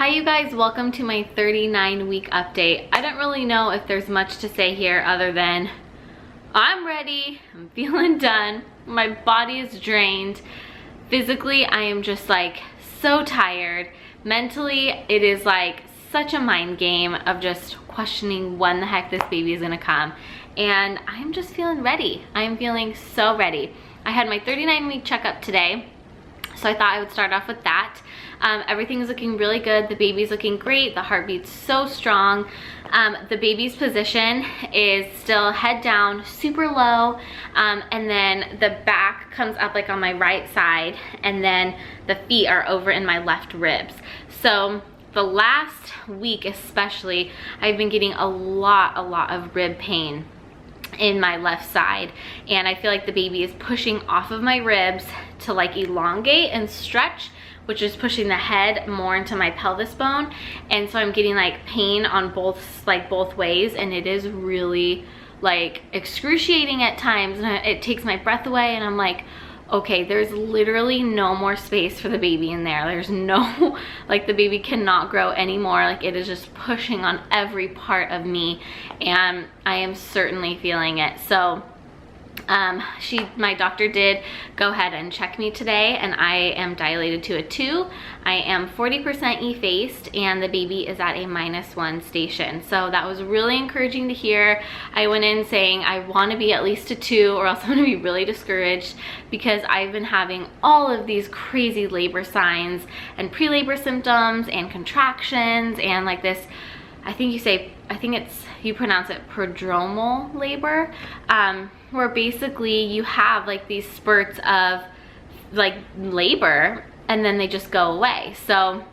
Hi you guys, welcome to my 39-week update. I don't really know if there's much to say here other than I'm ready, I'm feeling done, my body is drained. Physically, I am just like so tired. Mentally, it is like such a mind game of just questioning when the heck this baby is gonna come. And I'm just feeling ready. I'm feeling so ready. I had my 39-week checkup today, so I thought I would start off with that. Everything's looking really good. The baby's looking great. The heartbeat's so strong. The baby's position is still head down, super low, and then the back comes up like on my right side, and then the feet are over in my left ribs. So the last week especially, I've been getting a lot of rib pain in my left side, and I feel like the baby is pushing off of my ribs to like elongate and stretch, which is pushing the head more into my pelvis bone. And so I'm getting like pain on both ways, and it is really like excruciating at times, and it takes my breath away, and I'm like, okay, there's literally no more space for the baby in there. There's no, like the baby cannot grow anymore. Like it is just pushing on every part of me, and I am certainly feeling it. So my doctor did go ahead and check me today, and I am dilated to a 2. I am 40% effaced, and the baby is at a -1 station. So that was really encouraging to hear. I went in saying I want to be at least a 2, or else I'm going to be really discouraged, because I've been having all of these crazy labor signs and pre-labor symptoms and contractions, and like this, I think you pronounce it prodromal labor, where basically you have like these spurts of like labor and then they just go away. So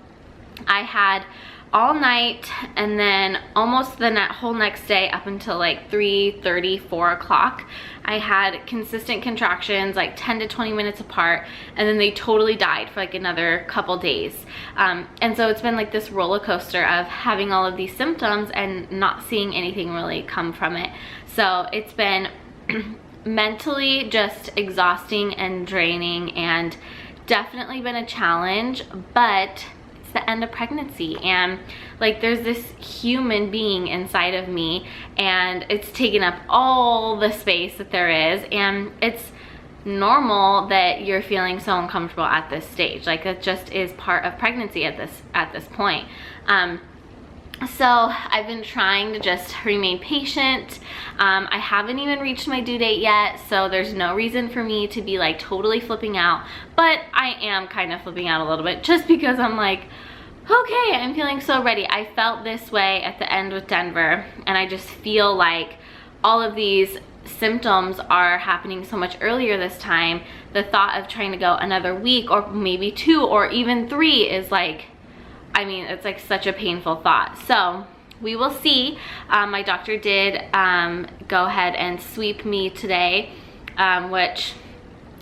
I had all night, and then almost the whole next day up until like 3:30, 4 o'clock, I had consistent contractions like 10 to 20 minutes apart, and then they totally died for like another couple days. And so it's been like this roller coaster of having all of these symptoms and not seeing anything really come from it. So it's been mentally just exhausting and draining, and definitely been a challenge, but it's the end of pregnancy, and like there's this human being inside of me, and it's taken up all the space that there is, and it's normal that you're feeling so uncomfortable at this stage. Like it just is part of pregnancy at this point. So I've been trying to just remain patient. I haven't even reached my due date yet, so there's no reason for me to be like totally flipping out, but I am kind of flipping out a little bit just because I'm like, okay, I'm feeling so ready. I felt this way at the end with Denver, and I just feel like all of these symptoms are happening so much earlier this time. The thought of trying to go another week or maybe 2 or even 3 is like, I mean, it's like such a painful thought. So we will see. My doctor did go ahead and sweep me today, which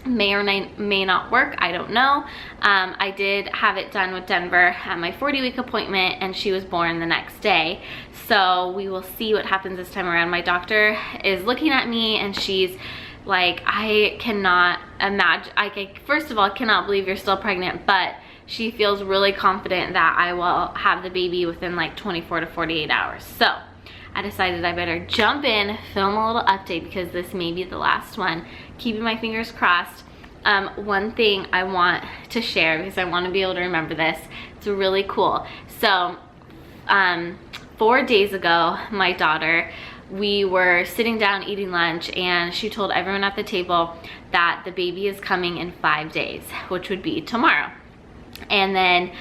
may or may not work, I don't know. I did have it done with Denver at my 40-week appointment, and she was born the next day. So we will see what happens this time around. My doctor is looking at me, and she's like, I cannot imagine, first of all, I cannot believe you're still pregnant, but she feels really confident that I will have the baby within like 24 to 48 hours. So I decided I better jump in, film a little update, because this may be the last one. Keeping my fingers crossed. One thing I want to share, because I want to be able to remember this, it's really cool. So 4 days ago, my daughter, we were sitting down eating lunch, and she told everyone at the table that the baby is coming in 5 days, which would be tomorrow. And then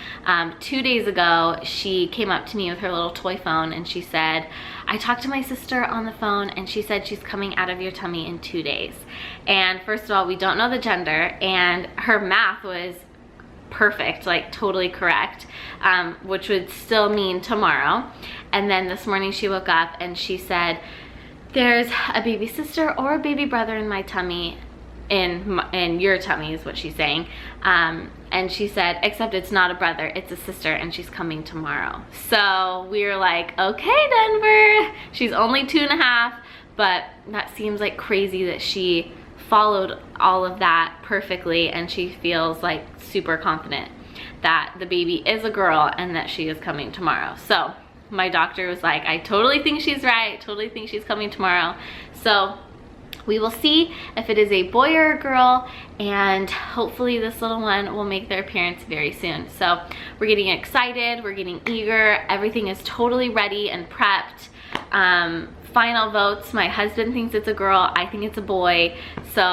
2 days ago, she came up to me with her little toy phone, and she said, I talked to my sister on the phone, and she said she's coming out of your tummy in 2 days. And first of all, we don't know the gender, and her math was perfect, like totally correct, which would still mean tomorrow. And then this morning she woke up and she said, there's a baby sister or a baby brother in my tummy, in your tummy is what she's saying. And she said, except it's not a brother, it's a sister, and she's coming tomorrow. So we were like, okay, Denver, she's only 2.5, but that seems like crazy that she followed all of that perfectly, and she feels like super confident that the baby is a girl and that she is coming tomorrow. So my doctor was like, I totally think she's right, totally think she's coming tomorrow. So we will see if it is a boy or a girl, and hopefully this little one will make their appearance very soon. So we're getting excited, we're getting eager, everything is totally ready and prepped. Final votes, my husband thinks it's a girl, I think it's a boy. So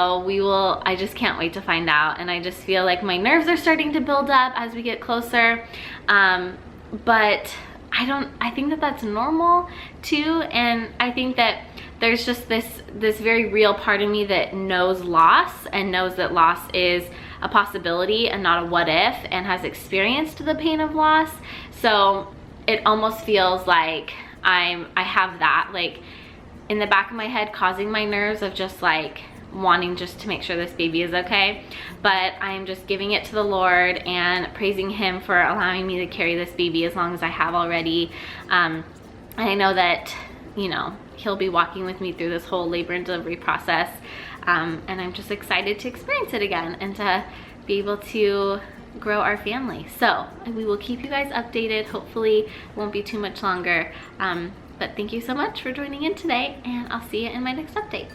I just can't wait to find out. And I just feel like my nerves are starting to build up as we get closer. But I think that that's normal too. And I think that there's just this very real part of me that knows loss and knows that loss is a possibility and not a what if, and has experienced the pain of loss. So it almost feels like I have that like in the back of my head, causing my nerves of just like wanting just to make sure this baby is okay. But I'm just giving it to the Lord and praising him for allowing me to carry this baby as long as I have already. And I know that, you know, he'll be walking with me through this whole labor and delivery process. And I'm just excited to experience it again and to be able to grow our family. So we will keep you guys updated. Hopefully it won't be too much longer. But thank you so much for joining in today, and I'll see you in my next update.